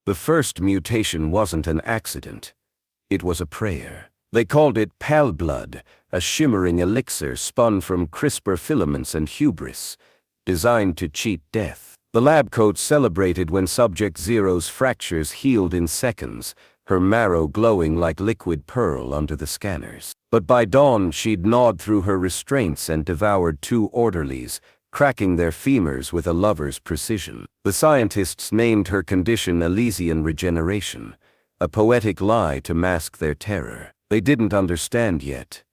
The first mutation wasn't an accident. It was a prayer. They called it Paleblood, a shimmering elixir spun from CRISPR filaments and hubris, designed to cheat death. The lab coat celebrated when Subject Zero's fractures healed in seconds, her marrow glowing like liquid pearl under the scanners. But by dawn she'd gnawed through her restraints and devoured 2 orderlies, cracking their femurs with a lover's precision. The scientists named her condition Elysian regeneration, a poetic lie to mask their terror. They didn't understand yet.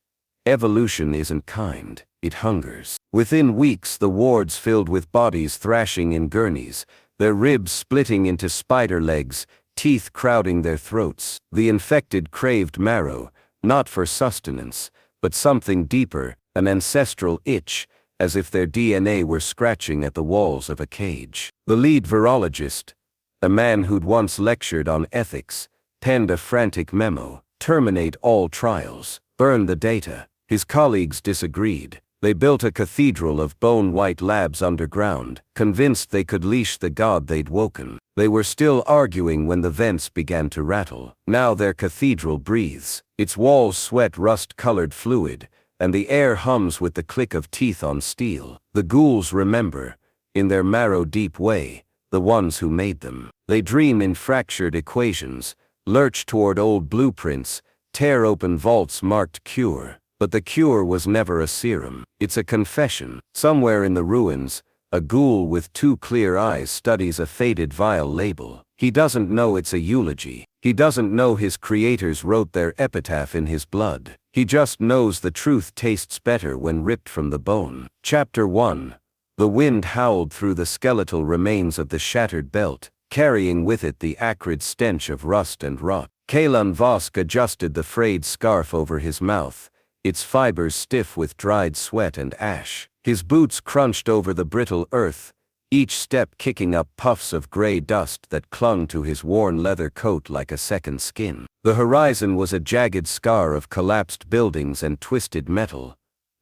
Evolution isn't kind, it hungers. Within weeks the wards filled with bodies thrashing in gurneys, their ribs splitting into spider legs, teeth crowding their throats. The infected craved marrow, not for sustenance, but something deeper, an ancestral itch, as if their DNA were scratching at the walls of a cage. The lead virologist, a man who'd once lectured on ethics, penned a frantic memo: terminate all trials, burn the data. His colleagues disagreed. They built a cathedral of bone-white labs underground, convinced they could leash the god they'd woken. They were still arguing when the vents began to rattle. Now their cathedral breathes. Its walls sweat rust-colored fluid, and the air hums with the click of teeth on steel. The ghouls remember, in their marrow-deep way, the ones who made them. They dream in fractured equations, lurch toward old blueprints, tear open vaults marked cure. But the cure was never a serum. It's a confession. Somewhere in the ruins, a ghoul with 2 clear eyes studies a faded vial label. He doesn't know it's a eulogy. He doesn't know his creators wrote their epitaph in his blood. He just knows the truth tastes better when ripped from the bone. Chapter 1. The wind howled through the skeletal remains of the shattered belt, carrying with it the acrid stench of rust and rot. Kaelan Vosk adjusted the frayed scarf over his mouth, its fibers stiff with dried sweat and ash. His boots crunched over the brittle earth, each step kicking up puffs of gray dust that clung to his worn leather coat like a second skin. The horizon was a jagged scar of collapsed buildings and twisted metal,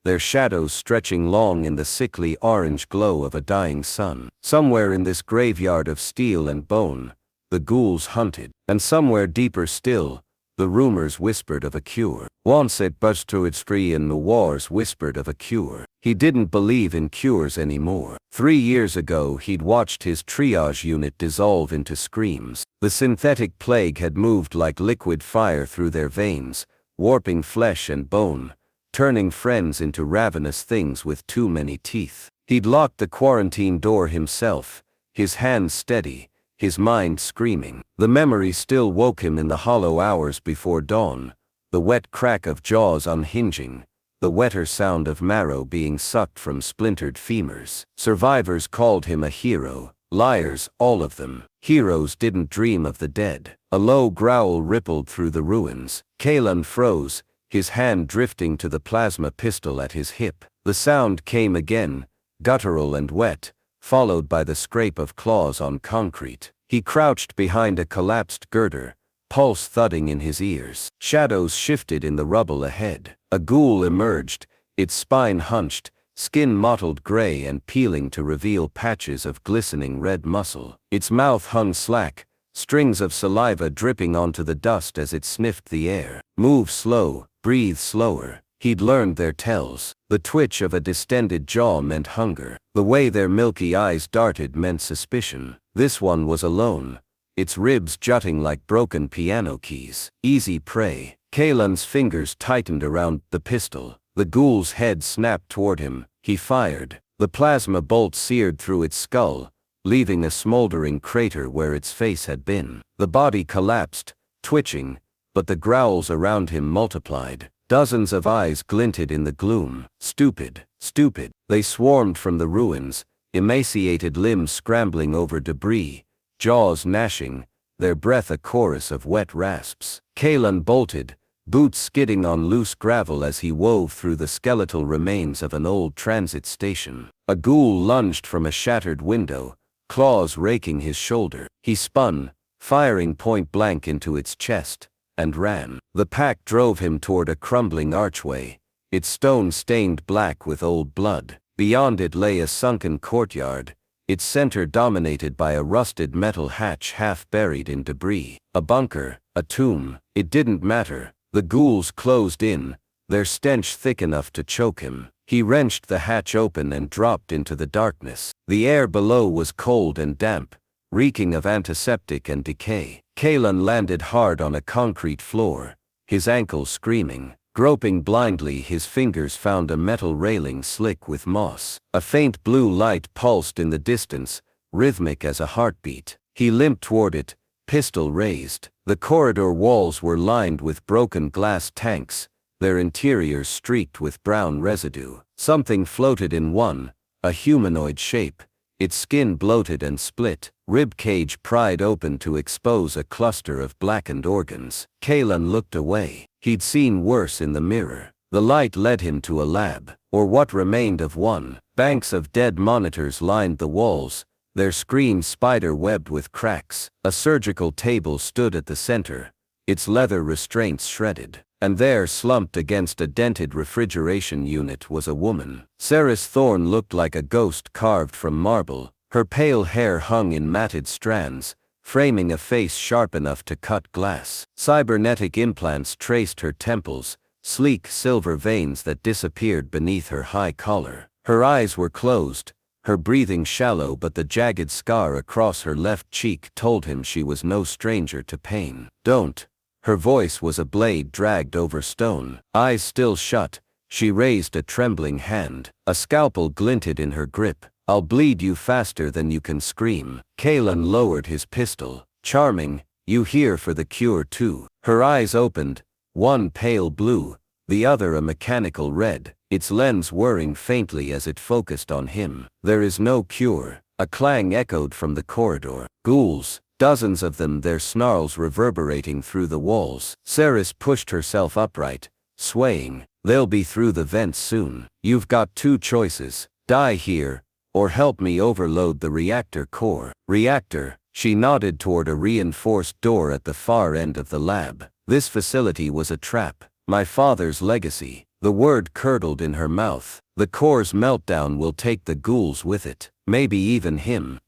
their shadows stretching long in the sickly orange glow of a dying sun. Somewhere in this graveyard of steel and bone, the ghouls hunted, and somewhere deeper still, the rumors whispered of a cure. Once it buzzed to its tree and the wars whispered of a cure. He didn't believe in cures anymore. 3 years ago he'd watched his triage unit dissolve into screams. The synthetic plague had moved like liquid fire through their veins, warping flesh and bone, turning friends into ravenous things with too many teeth. He'd locked the quarantine door himself, his hands steady, his mind screaming. The memory still woke him in the hollow hours before dawn, the wet crack of jaws unhinging, the wetter sound of marrow being sucked from splintered femurs. Survivors called him a hero, liars, all of them. Heroes didn't dream of the dead. A low growl rippled through the ruins. Kaelan froze, his hand drifting to the plasma pistol at his hip. The sound came again, guttural and wet, followed by the scrape of claws on concrete. He crouched behind a collapsed girder, pulse thudding in his ears. Shadows shifted in the rubble ahead. A ghoul emerged, its spine hunched, skin mottled gray and peeling to reveal patches of glistening red muscle. Its mouth hung slack, strings of saliva dripping onto the dust as it sniffed the air. Move slow, breathe slower. He'd learned their tells. The twitch of a distended jaw meant hunger. The way their milky eyes darted meant suspicion. This one was alone, its ribs jutting like broken piano keys. Easy prey. Kaelan's fingers tightened around the pistol. The ghoul's head snapped toward him. He fired. The plasma bolt seared through its skull, leaving a smoldering crater where its face had been. The body collapsed, twitching, but the growls around him multiplied. Dozens of eyes glinted in the gloom. Stupid, stupid. They swarmed from the ruins, emaciated limbs scrambling over debris, jaws gnashing, their breath a chorus of wet rasps. Kaelan bolted, boots skidding on loose gravel as he wove through the skeletal remains of an old transit station. A ghoul lunged from a shattered window, claws raking his shoulder. He spun, firing point blank into its chest, and ran. The pack drove him toward a crumbling archway, its stone stained black with old blood. Beyond it lay a sunken courtyard, its center dominated by a rusted metal hatch half buried in debris. A bunker, a tomb, it didn't matter. The ghouls closed in, their stench thick enough to choke him. He wrenched the hatch open and dropped into the darkness. The air below was cold and damp, reeking of antiseptic and decay. Kaelan landed hard on a concrete floor, his ankles screaming. Groping blindly, his fingers found a metal railing slick with moss. A faint blue light pulsed in the distance, rhythmic as a heartbeat. He limped toward it, pistol raised. The corridor walls were lined with broken glass tanks, their interiors streaked with brown residue. Something floated in one, a humanoid shape, its skin bloated and split, rib cage pried open to expose a cluster of blackened organs. Kaelan looked away. He'd seen worse in the mirror. The light led him to a lab, or what remained of one. Banks of dead monitors lined the walls, their screens spider-webbed with cracks. A surgical table stood at the center, its leather restraints shredded. And there, slumped against a dented refrigeration unit, was a woman. Seris Thorne looked like a ghost carved from marble. Her pale hair hung in matted strands, framing a face sharp enough to cut glass. Cybernetic implants traced her temples, sleek silver veins that disappeared beneath her high collar. Her eyes were closed, her breathing shallow, but the jagged scar across her left cheek told him she was no stranger to pain. "Don't." Her voice was a blade dragged over stone. Eyes still shut, she raised a trembling hand. A scalpel glinted in her grip. "I'll bleed you faster than you can scream." Kaelan lowered his pistol. "Charming, you here for the cure too?" Her eyes opened, one pale blue, the other a mechanical red, its lens whirring faintly as it focused on him. "There is no cure." A clang echoed from the corridor. Ghouls, dozens of them, their snarls reverberating through the walls. Seris pushed herself upright, swaying. "They'll be through the vents soon. You've got two choices. Die here, or help me overload the reactor core." "Reactor?" She nodded toward a reinforced door at the far end of the lab. "This facility was a trap. My father's legacy." The word curdled in her mouth. "The core's meltdown will take the ghouls with it. Maybe even him."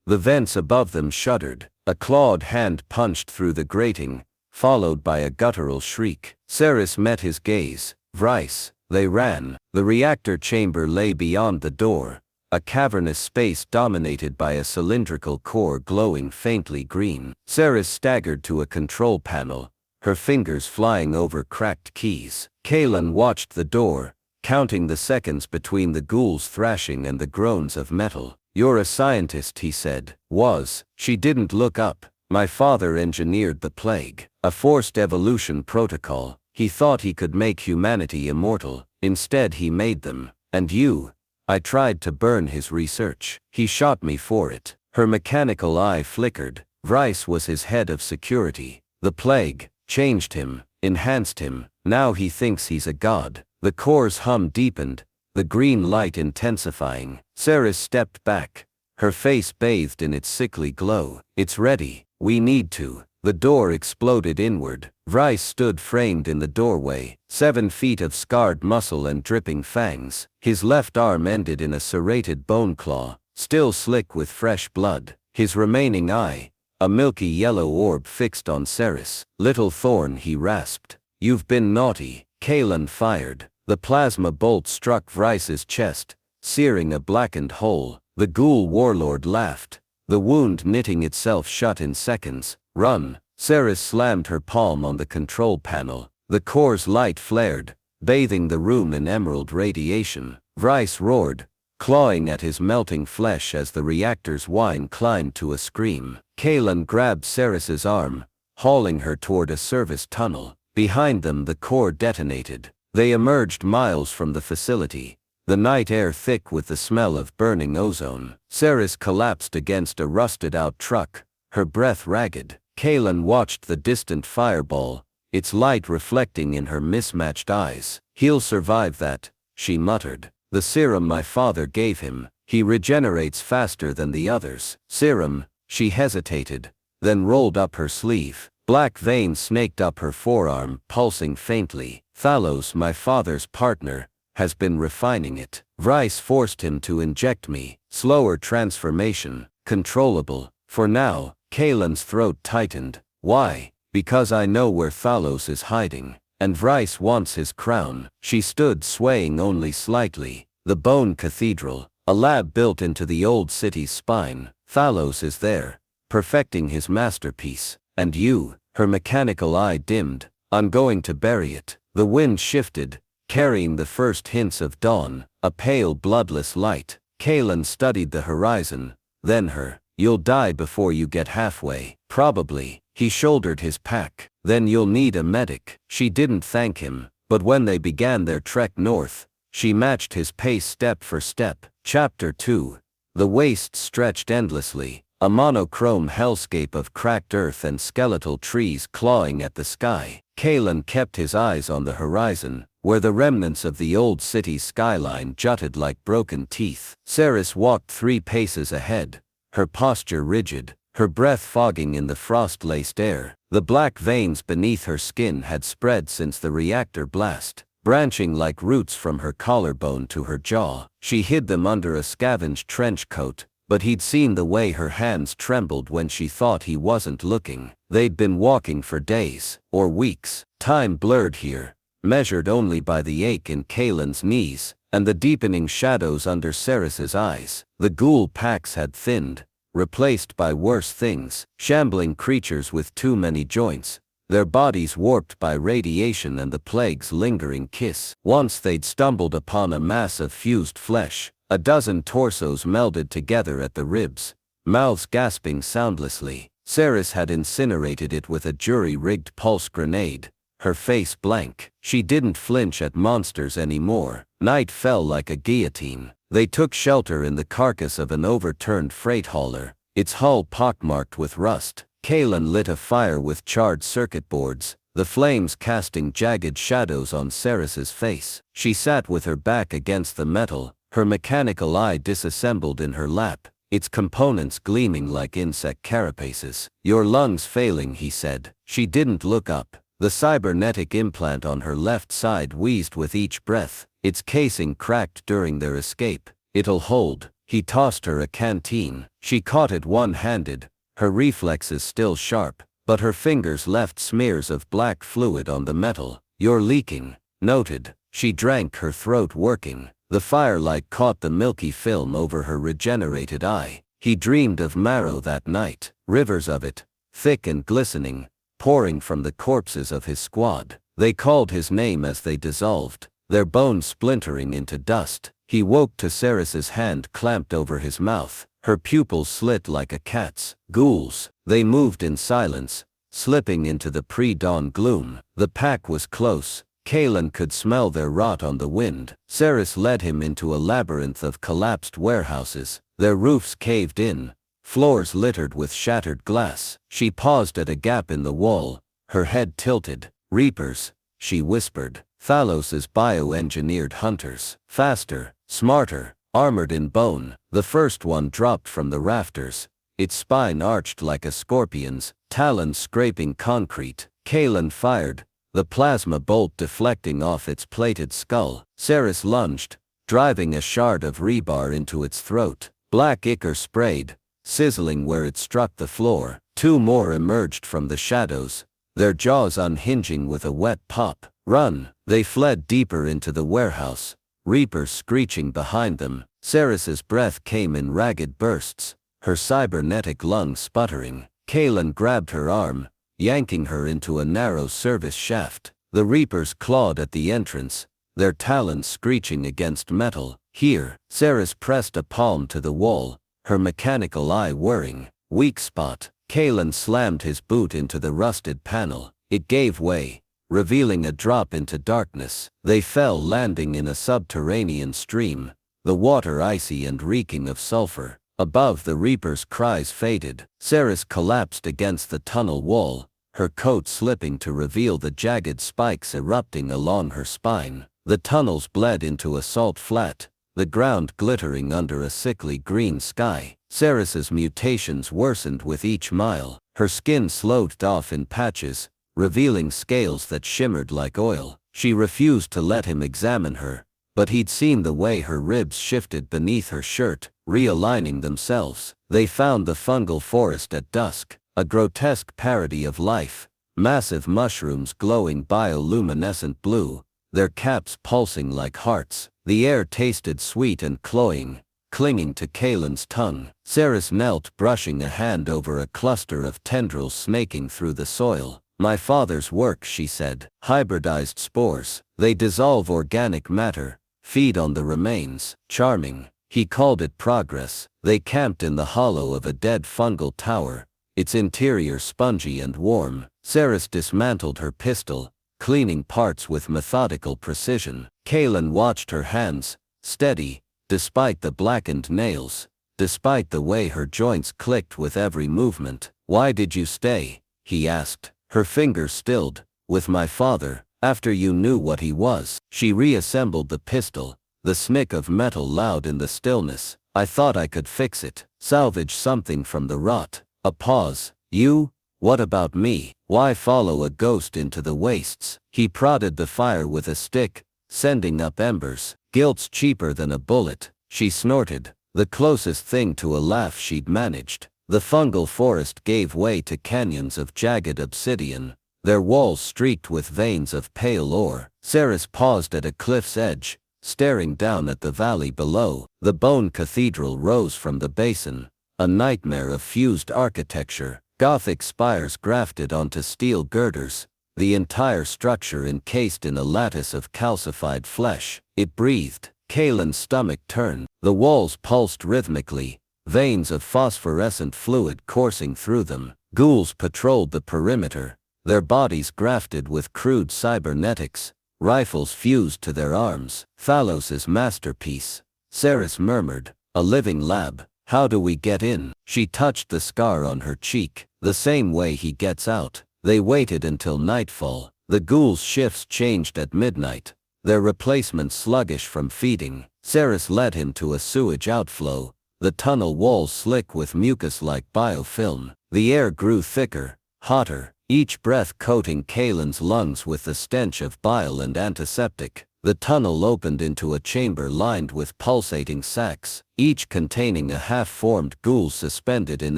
The vents above them shuddered. A clawed hand punched through the grating, followed by a guttural shriek. Seris met his gaze. "Vrice." They ran. The reactor chamber lay beyond the door, a cavernous space dominated by a cylindrical core glowing faintly green. Seris staggered to a control panel, her fingers flying over cracked keys. Kaelan watched the door, counting the seconds between the ghouls' thrashing and the groans of metal. "You're a scientist," he said. "Was." She didn't look up. "My father engineered the plague. A forced evolution protocol. He thought he could make humanity immortal. Instead he made them. And you." "I tried to burn his research. He shot me for it." Her mechanical eye flickered. Vrice was his head of security. "The plague changed him, enhanced him. Now he thinks he's a god." The core's hum deepened, the green light intensifying. Seris stepped back, her face bathed in its sickly glow. "It's ready. We need to." The door exploded inward. Vrice stood framed in the doorway, 7 feet of scarred muscle and dripping fangs. His left arm ended in a serrated bone claw, still slick with fresh blood. His remaining eye, a milky yellow orb fixed on Seris. "Little Thorne," he rasped. "You've been naughty." Kaelan fired. The plasma bolt struck Vrice's chest, searing a blackened hole. The ghoul warlord laughed, the wound knitting itself shut in seconds. "Run." Seris slammed her palm on the control panel. The core's light flared, bathing the room in emerald radiation. Vrice roared, clawing at his melting flesh as the reactor's whine climbed to a scream. Kaelan grabbed Seris's arm, hauling her toward a service tunnel. Behind them the core detonated. They emerged miles from the facility, the night air thick with the smell of burning ozone. Seris collapsed against a rusted-out truck, her breath ragged. Kaelan watched the distant fireball, its light reflecting in her mismatched eyes. "He'll survive that," she muttered. "The serum my father gave him. He regenerates faster than the others." "Serum?" She hesitated, then rolled up her sleeve. Black veins snaked up her forearm, pulsing faintly. "Thalos, my father's partner, has been refining it." Vrice forced him to inject me. Slower transformation, controllable. For now, Kaelan's throat tightened. Why? Because I know where Thalos is hiding. And Vrice wants his crown. She stood swaying only slightly. The Bone Cathedral, a lab built into the old city's spine. Thalos is there, perfecting his masterpiece. And you, her mechanical eye dimmed. I'm going to bury it. The wind shifted, carrying the first hints of dawn, a pale bloodless light. Kaelan studied the horizon, then her. You'll die before you get halfway. Probably. He shouldered his pack. Then you'll need a medic. She didn't thank him, but when they began their trek north, she matched his pace step for step. Chapter 2. The waste stretched endlessly, a monochrome hellscape of cracked earth and skeletal trees clawing at the sky. Kaelan kept his eyes on the horizon, where the remnants of the old city's skyline jutted like broken teeth. Seris walked 3 paces ahead, her posture rigid, her breath fogging in the frost-laced air. The black veins beneath her skin had spread since the reactor blast, branching like roots from her collarbone to her jaw. She hid them under a scavenged trench coat, but he'd seen the way her hands trembled when she thought he wasn't looking. They'd been walking for days, or weeks. Time blurred here, measured only by the ache in Kaelan's knees, and the deepening shadows under Seris's eyes. The ghoul packs had thinned, replaced by worse things, shambling creatures with too many joints, their bodies warped by radiation and the plague's lingering kiss. Once they'd stumbled upon a mass of fused flesh, a dozen torsos melded together at the ribs, mouths gasping soundlessly. Seris had incinerated it with a jury-rigged pulse grenade, her face blank. She didn't flinch at monsters anymore. Night fell like a guillotine. They took shelter in the carcass of an overturned freight hauler, its hull pockmarked with rust. Kaelan lit a fire with charred circuit boards, the flames casting jagged shadows on Seris's face. She sat with her back against the metal, her mechanical eye disassembled in her lap, its components gleaming like insect carapaces. Your lungs failing, he said. She didn't look up. The cybernetic implant on her left side wheezed with each breath, its casing cracked during their escape. It'll hold. He tossed her a canteen. She caught it one-handed, her reflexes still sharp, but her fingers left smears of black fluid on the metal. You're leaking. Noted. She drank, her throat working. The firelight caught the milky film over her regenerated eye. He dreamed of marrow that night, rivers of it, thick and glistening, pouring from the corpses of his squad. They called his name as they dissolved, their bones splintering into dust. He woke to Seris's hand clamped over his mouth, her pupils slit like a cat's. Ghouls. They moved in silence, slipping into the pre-dawn gloom. The pack was close. Kaelan could smell their rot on the wind. Seris led him into a labyrinth of collapsed warehouses, their roofs caved in, floors littered with shattered glass. She paused at a gap in the wall, her head tilted. Reapers, she whispered. Thalos's bioengineered hunters. Faster, smarter, armored in bone. The first one dropped from the rafters, its spine arched like a scorpion's, talons scraping concrete. Kaelan fired, the plasma bolt deflecting off its plated skull. Seris lunged, driving a shard of rebar into its throat. Black ichor sprayed, sizzling where it struck the floor. 2 more emerged from the shadows, their jaws unhinging with a wet pop. Run! They fled deeper into the warehouse, reapers screeching behind them. Seris's breath came in ragged bursts, her cybernetic lungs sputtering. Kaelan grabbed her arm, yanking her into a narrow service shaft. The reapers clawed at the entrance, their talons screeching against metal. Here, Seris pressed a palm to the wall, her mechanical eye whirring. Weak spot. Kaelan slammed his boot into the rusted panel. It gave way, revealing a drop into darkness. They fell, landing in a subterranean stream, the water icy and reeking of sulfur. Above, the reapers' cries faded. Seris collapsed against the tunnel wall, her coat slipping to reveal the jagged spikes erupting along her spine. The tunnels bled into a salt flat, the ground glittering under a sickly green sky. Seris's mutations worsened with each mile. Her skin sloughed off in patches, revealing scales that shimmered like oil. She refused to let him examine her, but he'd seen the way her ribs shifted beneath her shirt, realigning themselves. They found the fungal forest at dusk, a grotesque parody of life, massive mushrooms glowing bioluminescent blue, their caps pulsing like hearts. The air tasted sweet and cloying, clinging to Kaelan's tongue. Seris knelt, brushing a hand over a cluster of tendrils snaking through the soil. My father's work, she said. Hybridized spores. They dissolve organic matter, feed on the remains. Charming. He called it progress. They camped in the hollow of a dead fungal tower, its interior spongy and warm. Seris dismantled her pistol, cleaning parts with methodical precision. Kaelan watched her hands, steady, despite the blackened nails, despite the way her joints clicked with every movement. Why did you stay? He asked. Her fingers stilled. With my father, after you knew what he was. She reassembled the pistol, the snick of metal loud in the stillness. I thought I could fix it, salvage something from the rot. A pause. You? What about me? Why follow a ghost into the wastes? He prodded the fire with a stick, sending up embers. Guilt's cheaper than a bullet, she snorted, the closest thing to a laugh she'd managed. The fungal forest gave way to canyons of jagged obsidian, their walls streaked with veins of pale ore. Seris paused at a cliff's edge, staring down at the valley below. The bone cathedral rose from the basin, a nightmare of fused architecture, Gothic spires grafted onto steel girders, the entire structure encased in a lattice of calcified flesh. It breathed. Kaelan's stomach turned. The walls pulsed rhythmically, veins of phosphorescent fluid coursing through them. Ghouls patrolled the perimeter, their bodies grafted with crude cybernetics, rifles fused to their arms. Thalos's masterpiece, Seris murmured. A living lab. How do we get in? She touched the scar on her cheek. The same way he gets out. They waited until nightfall. The ghouls' shifts changed at midnight, their replacements sluggish from feeding. Seris led him to a sewage outflow, the tunnel walls slick with mucus-like biofilm. The air grew thicker, hotter, each breath coating Kaelan's lungs with the stench of bile and antiseptic. The tunnel opened into a chamber lined with pulsating sacs, each containing a half-formed ghoul suspended in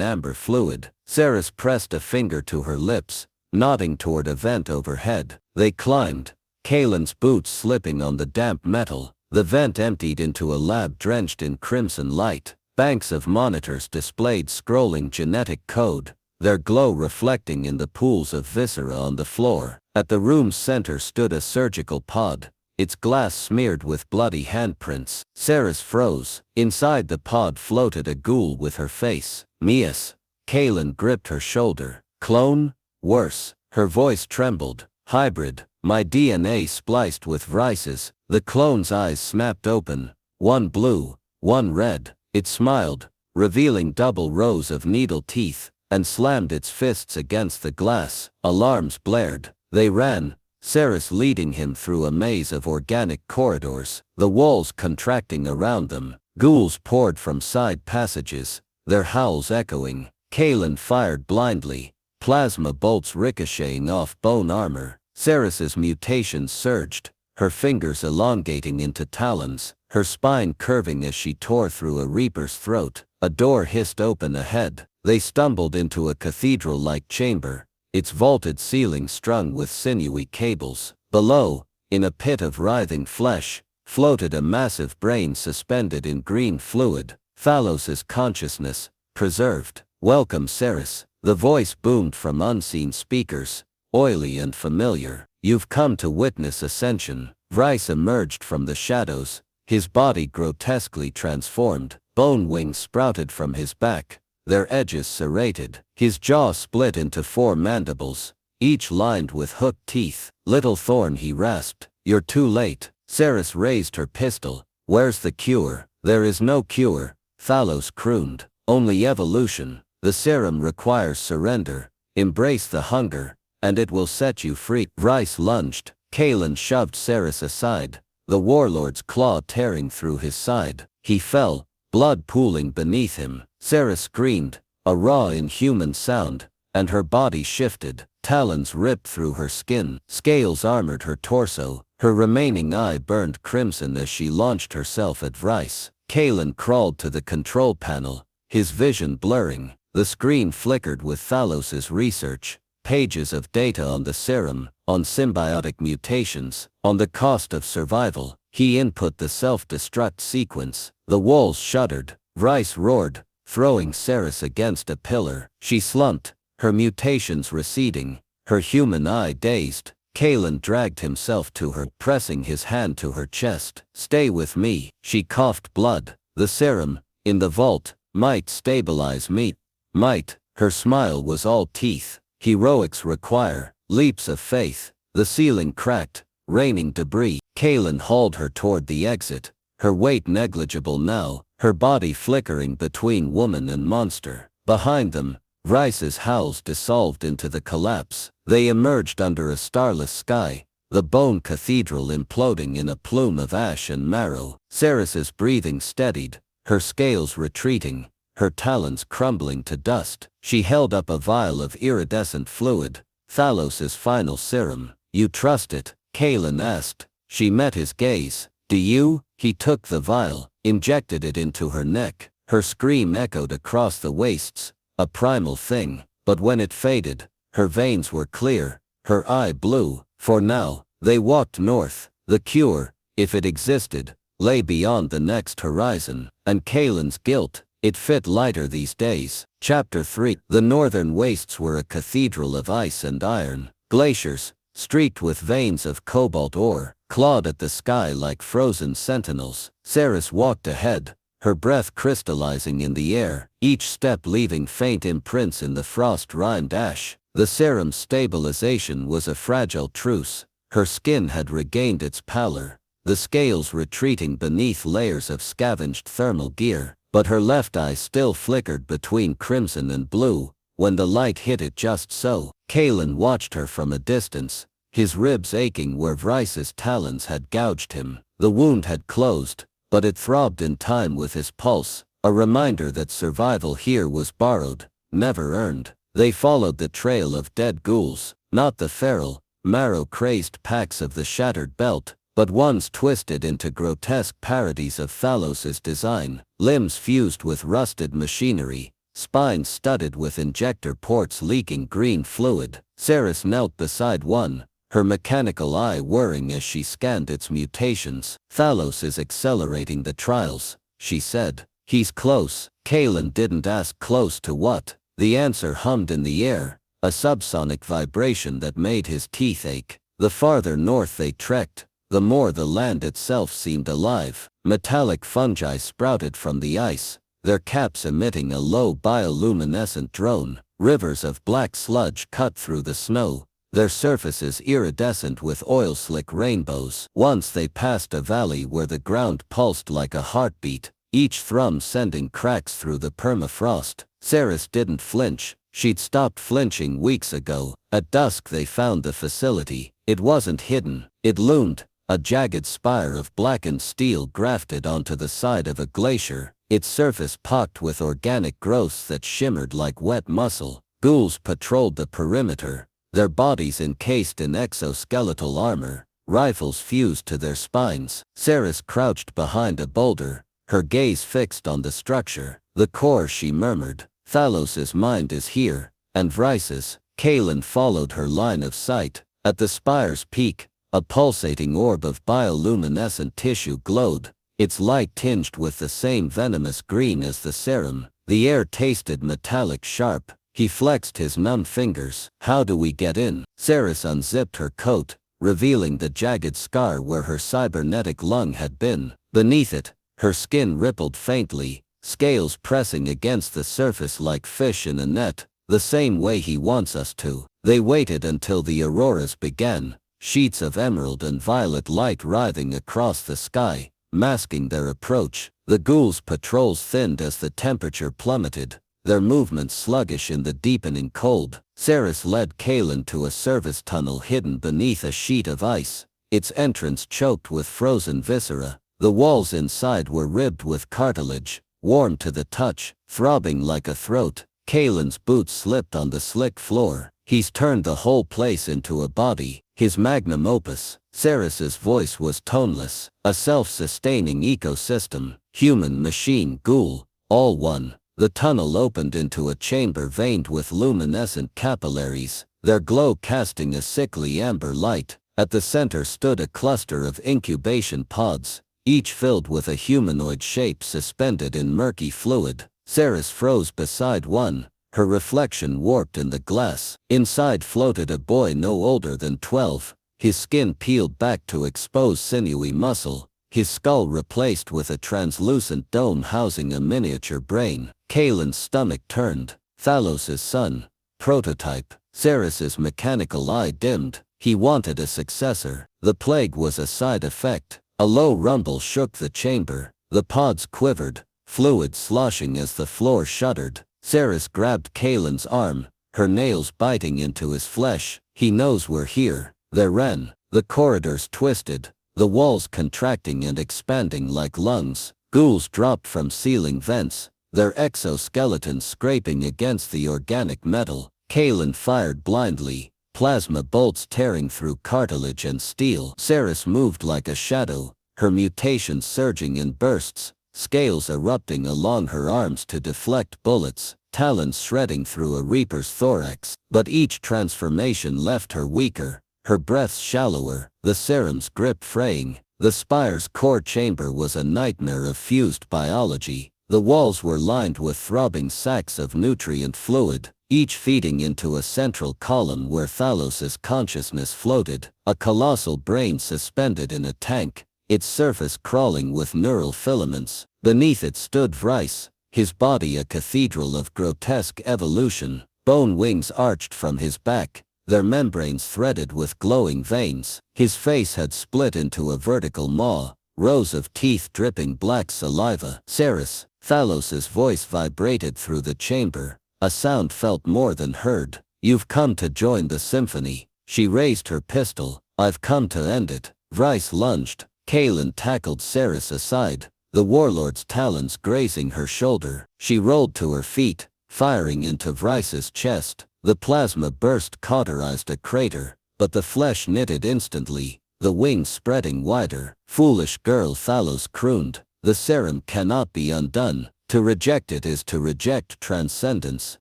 amber fluid. Seris pressed a finger to her lips, nodding toward a vent overhead. They climbed, Kaelan's boots slipping on the damp metal. The vent emptied into a lab drenched in crimson light. Banks of monitors displayed scrolling genetic code, their glow reflecting in the pools of viscera on the floor. At the room's center stood a surgical pod, its glass smeared with bloody handprints. Seris froze. Inside the pod floated a ghoul with her face. Mias. Kaelan gripped her shoulder. Clone? Worse. Her voice trembled. Hybrid. My DNA spliced with viruses. The clone's eyes snapped open. One blue, one red. It smiled, revealing double rows of needle teeth, and slammed its fists against the glass. Alarms blared. They ran, Seris leading him through a maze of organic corridors, the walls contracting around them. Ghouls poured from side passages, their howls echoing. Kaelan fired blindly, plasma bolts ricocheting off bone armor. Seris's mutations surged, her fingers elongating into talons, her spine curving as she tore through a reaper's throat. A door hissed open ahead. They stumbled into a cathedral-like chamber, its vaulted ceiling strung with sinewy cables. Below, in a pit of writhing flesh, floated a massive brain suspended in green fluid. Thalos's consciousness, preserved. Welcome, Seris. The voice boomed from unseen speakers, oily and familiar. You've come to witness ascension. Vrice emerged from the shadows, his body grotesquely transformed. Bone wings sprouted from his back, their edges serrated. His jaw split into 4 mandibles, each lined with hooked teeth. Little Thorn, he rasped. You're too late. Seris raised her pistol. Where's the cure? There is no cure, Thalos crooned. Only evolution. The serum requires surrender. Embrace the hunger, and it will set you free. Vrice lunged. Kaelan shoved Seris aside, the warlord's claw tearing through his side. He fell, blood pooling beneath him. Seris screamed, a raw inhuman sound, and her body shifted. Talons ripped through her skin. Scales armored her torso, Her remaining eye burned crimson as she launched herself at Rice. Kaelan crawled to the control panel, his vision blurring. The screen flickered with Thalos's research, pages of data on the serum, on symbiotic mutations, on the cost of survival. He input the self-destruct sequence. The walls shuddered. Rice roared, throwing Seris against a pillar. She slumped, her mutations receding, her human eye dazed. Kaelan dragged himself to her, pressing his hand to her chest. "Stay with me." She coughed blood. "The serum, in the vault, might stabilize me." Might. Her smile was all teeth. "Heroics require leaps of faith." The ceiling cracked, raining debris. Kaelan hauled her toward the exit, her weight negligible now, her body flickering between woman and monster. Behind them, Rice's howls dissolved into the collapse. They emerged under a starless sky, the bone cathedral imploding in a plume of ash and marrow. Seris's breathing steadied, her scales retreating, her talons crumbling to dust. She held up a vial of iridescent fluid, Thalos's final serum. "You trust it?" Kaelan asked. She met his gaze. "Do you?" He took the vial, injected it into her neck. Her scream echoed across the wastes, a primal thing. But when it faded, her veins were clear, her eye blue. For now, they walked north. The cure, if it existed, lay beyond the next horizon. And Kaelan's guilt, it fit lighter these days. Chapter 3. The northern wastes were a cathedral of ice and iron. Glaciers, streaked with veins of cobalt ore, clawed at the sky like frozen sentinels. Seris walked ahead, her breath crystallizing in the air, each step leaving faint imprints in the frost-rimed ash. The serum's stabilization was a fragile truce. Her skin had regained its pallor, the scales retreating beneath layers of scavenged thermal gear. But her left eye still flickered between crimson and blue, when the light hit it just so. Kaelan watched her from a distance, his ribs aching where Rice's talons had gouged him. The wound had closed, but it throbbed in time with his pulse, a reminder that survival here was borrowed, never earned. They followed the trail of dead ghouls, not the feral, marrow-crazed packs of the shattered belt, but ones twisted into grotesque parodies of Thalos's design, limbs fused with rusted machinery, spines studded with injector ports leaking green fluid. Seris knelt beside one, her mechanical eye whirring as she scanned its mutations. "Thalos is accelerating the trials," she said. "He's close." Kaelan didn't ask close to what. The answer hummed in the air, a subsonic vibration that made his teeth ache. The farther north they trekked, the more the land itself seemed alive. Metallic fungi sprouted from the ice, their caps emitting a low bioluminescent drone. Rivers of black sludge cut through the snow, their surfaces iridescent with oil-slick rainbows. Once they passed a valley where the ground pulsed like a heartbeat, each thrum sending cracks through the permafrost. Seris didn't flinch. She'd stopped flinching weeks ago. At dusk they found the facility. It wasn't hidden. It loomed, a jagged spire of blackened steel grafted onto the side of a glacier, its surface pocked with organic growths that shimmered like wet muscle. Ghouls patrolled the perimeter, their bodies encased in exoskeletal armor, rifles fused to their spines. Seris crouched behind a boulder, her gaze fixed on the structure. "The core," she murmured. "Thalos's mind is here, and Rice's." Kaelan followed her line of sight. At the spire's peak, a pulsating orb of bioluminescent tissue glowed, its light tinged with the same venomous green as the serum. The air tasted metallic sharp. He flexed his numb fingers. "How do we get in?" Seris unzipped her coat, revealing the jagged scar where her cybernetic lung had been. Beneath it, her skin rippled faintly, scales pressing against the surface like fish in a net, the same way he wants us to. They waited until the auroras began, sheets of emerald and violet light writhing across the sky, masking their approach. The ghouls' patrols thinned as the temperature plummeted, their movements sluggish in the deepening cold. Seris led Kaelan to a service tunnel hidden beneath a sheet of ice, its entrance choked with frozen viscera. The walls inside were ribbed with cartilage, warm to the touch, throbbing like a throat. Kaelan's boots slipped on the slick floor. He's turned the whole place into a body. His magnum opus. Seris's voice was toneless, a self-sustaining ecosystem, human, machine, ghoul, all one. The tunnel opened into a chamber veined with luminescent capillaries, their glow casting a sickly amber light. At the center stood a cluster of incubation pods, each filled with a humanoid shape suspended in murky fluid. Seris froze beside one, her reflection warped in the glass. Inside floated a boy no older than 12, his skin peeled back to expose sinewy muscle, his skull replaced with a translucent dome housing a miniature brain. Kaelan's stomach turned. Thalos's son. Prototype. Seris's mechanical eye dimmed. He wanted a successor. The plague was a side effect. A low rumble shook the chamber. The pods quivered, fluid sloshing as the floor shuddered. Seris grabbed Kaelan's arm, her nails biting into his flesh. He knows we're here. They ran. The corridors twisted, the walls contracting and expanding like lungs. Ghouls dropped from ceiling vents, their exoskeletons scraping against the organic metal. Kaelan fired blindly, plasma bolts tearing through cartilage and steel. Seris moved like a shadow, her mutations surging in bursts, scales erupting along her arms to deflect bullets, talons shredding through a reaper's thorax. But each transformation left her weaker, her breath shallower, the serum's grip fraying. The spire's core chamber was a nightmare of fused biology. The walls were lined with throbbing sacs of nutrient fluid, each feeding into a central column where Thalos's consciousness floated, a colossal brain suspended in a tank, its surface crawling with neural filaments. Beneath it stood Vryce, his body a cathedral of grotesque evolution. Bone wings arched from his back, their membranes threaded with glowing veins. His face had split into a vertical maw, rows of teeth dripping black saliva. Seris. Thalos's voice vibrated through the chamber, a sound felt more than heard. You've come to join the symphony. She raised her pistol. I've come to end it. Vryce lunged. Kaelan tackled Seris aside, the warlord's talons grazing her shoulder. She rolled to her feet, firing into Vryce's chest. The plasma burst cauterized a crater, but the flesh knitted instantly, the wings spreading wider. Foolish girl, Thalos crooned. The serum cannot be undone. To reject it is to reject transcendence.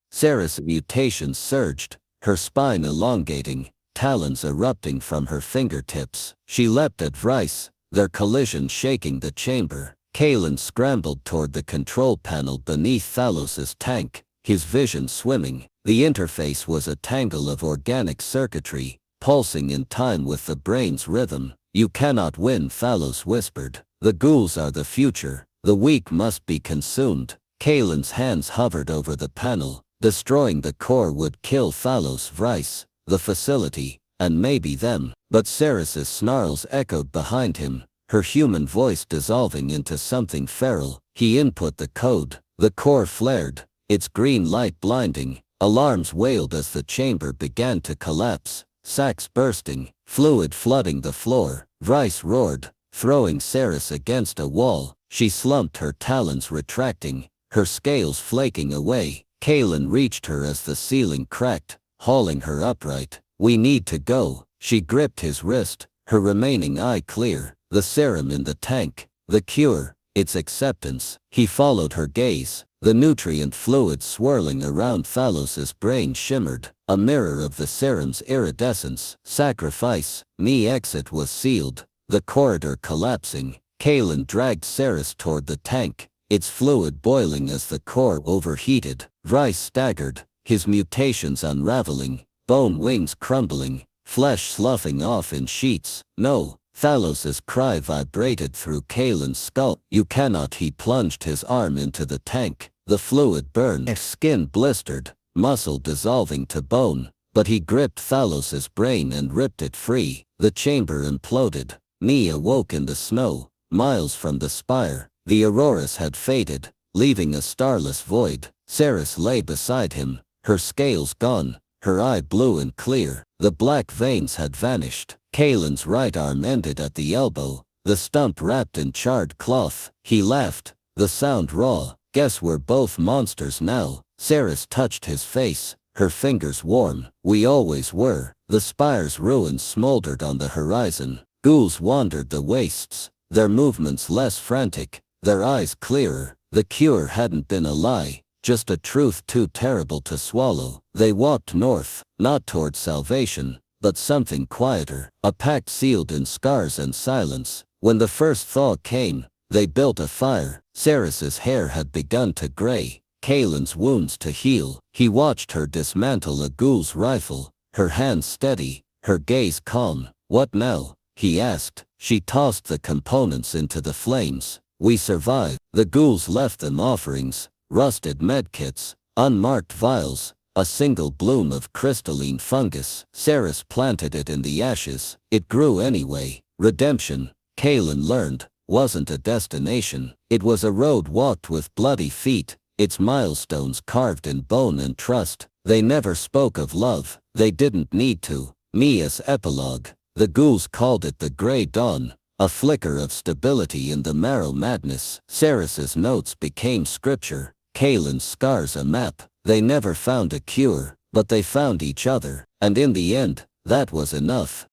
Seris' mutations surged, her spine elongating, talons erupting from her fingertips. She leapt at Vryce, their collision shaking the chamber. Kaelan scrambled toward the control panel beneath Thalos's tank, his vision swimming. The interface was a tangle of organic circuitry, pulsing in time with the brain's rhythm. You cannot win, Thalos whispered. The ghouls are the future. The weak must be consumed. Kaelan's hands hovered over the panel. Destroying the core would kill Thalos, Vryce, the facility, and maybe them. But Seris's snarls echoed behind him, her human voice dissolving into something feral. He input the code. The core flared, its green light blinding. Alarms wailed as the chamber began to collapse, sacs bursting, fluid flooding the floor. Vryce roared, throwing Seris against a wall. She slumped, her talons retracting, her scales flaking away. Kaelan reached her as the ceiling cracked, hauling her upright. We need to go. She gripped his wrist, her remaining eye clear. The serum in the tank, the cure, its acceptance. He followed her gaze. The nutrient fluid swirling around Thalos's brain shimmered, a mirror of the serum's iridescence. Sacrifice. The exit was sealed, the corridor collapsing. Kaelan dragged Seris toward the tank, its fluid boiling as the core overheated. Vryce staggered, his mutations unraveling, bone wings crumbling, flesh sloughing off in sheets. No. Thalos's cry vibrated through Kaelan's skull. You cannot. He plunged his arm into the tank. The fluid burned, skin blistered, muscle dissolving to bone. But he gripped Thalos's brain and ripped it free. The chamber imploded. Nia awoke in the snow, miles from the spire. The auroras had faded, leaving a starless void. Seris lay beside him, her scales gone, her eye blue and clear. The black veins had vanished. Kaelan's right arm ended at the elbow, the stump wrapped in charred cloth. He laughed, the sound raw. Guess we're both monsters now. Seris touched his face, her fingers warm. We always were. The spire's ruins smoldered on the horizon. Ghouls wandered the wastes, their movements less frantic, their eyes clearer. The cure hadn't been a lie, just a truth too terrible to swallow. They walked north, not toward salvation, but something quieter, a pact sealed in scars and silence. When the first thaw came, they built a fire. Seris's hair had begun to gray, Kaelan's wounds to heal. He watched her dismantle a ghoul's rifle, her hands steady, her gaze calm. "What now?" he asked. She tossed the components into the flames. "We survived." The ghouls left them offerings, rusted medkits, unmarked vials, a single bloom of crystalline fungus. Seris planted it in the ashes. It grew anyway. Redemption, Kaelan learned, wasn't a destination. It was a road walked with bloody feet, its milestones carved in bone and trust. They never spoke of love. They didn't need to. Mia's epilogue. The ghouls called it the Grey Dawn, a flicker of stability in the marrow madness. Seris's notes became scripture, Kaelan's scars a map. They never found a cure, but they found each other, and in the end, that was enough.